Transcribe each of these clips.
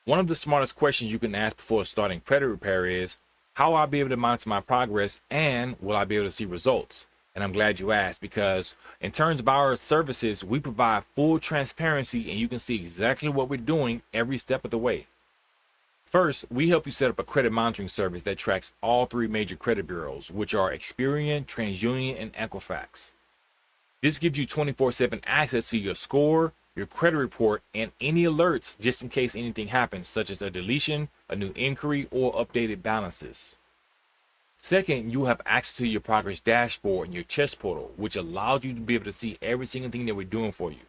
One of the smartest questions you can ask before starting credit repair is, how will I be able to monitor my progress and will I be able to see results? And I'm glad you asked, because in terms of our services, we provide full transparency and you can see exactly what we're doing every step of the way. First, we help you set up a credit monitoring service that tracks all three major credit bureaus, which are Experian, TransUnion, and Equifax. This gives you 24/7 access to your score, your credit report, and any alerts just in case anything happens, such as a deletion, a new inquiry, or updated balances. Second, you have access to your progress dashboard and your chess portal, which allows you to be able to see every single thing that we're doing for you.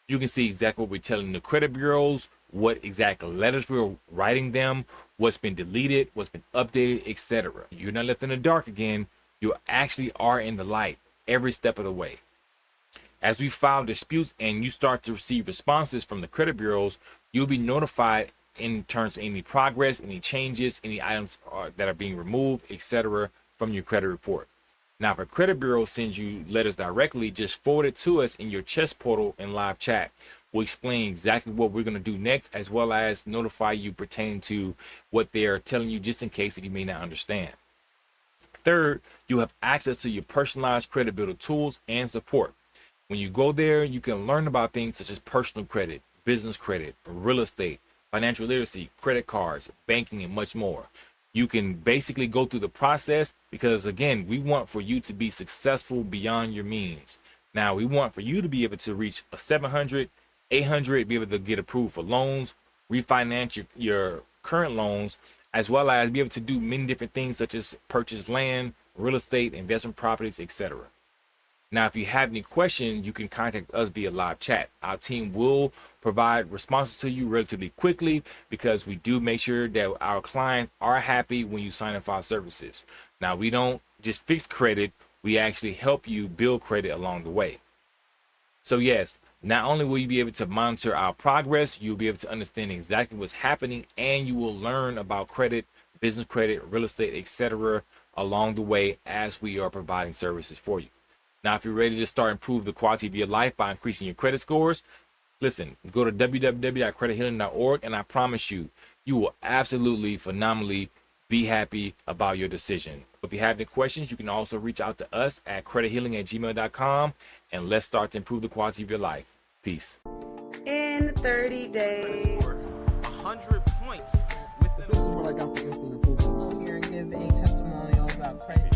You can see exactly what we're telling the credit bureaus, what exact letters we're writing them, what's been deleted, what's been updated, etc. You're not left in the dark again. You actually are in the light every step of the way. As we file disputes and you start to receive responses from the credit bureaus, you'll be notified in terms of any progress, any changes, any items that are being removed, etc. from your credit report. Now, if a credit bureau sends you letters directly, just forward it to us in your chess portal and live chat. We'll explain exactly what we're going to do next, as well as notify you pertaining to what they're telling you, just in case that you may not understand. Third, you have access to your personalized credit builder tools and support. When you go there, you can learn about things such as personal credit, business credit, real estate, financial literacy, credit cards, banking, and much more. You can basically go through the process because, again, we want for you to be successful beyond your means. Now, we want for you to be able to reach a 700, 800, be able to get approved for loans, refinance your current loans, as well as be able to do many different things such as purchase land, real estate, investment properties, etc. Now, if you have any questions, you can contact us via live chat. Our team will provide responses to you relatively quickly because we do make sure that our clients are happy when you sign up for our services. Now, we don't just fix credit, we actually help you build credit along the way. So yes, not only will you be able to monitor our progress, you'll be able to understand exactly what's happening, and you will learn about credit, business credit, real estate, etc. along the way as we are providing services for you. Now, if you're ready to start improve the quality of your life by increasing your credit scores, listen, go to www.credithealing.org, and I promise you, you will absolutely phenomenally be happy about your decision. If you have any questions, you can also reach out to us at credithealing@gmail.com, and let's start to improve the quality of your life. Peace. In 30 days. Score 100 points within. This is what I got for instant improvement. Here and give a testimonial about credit.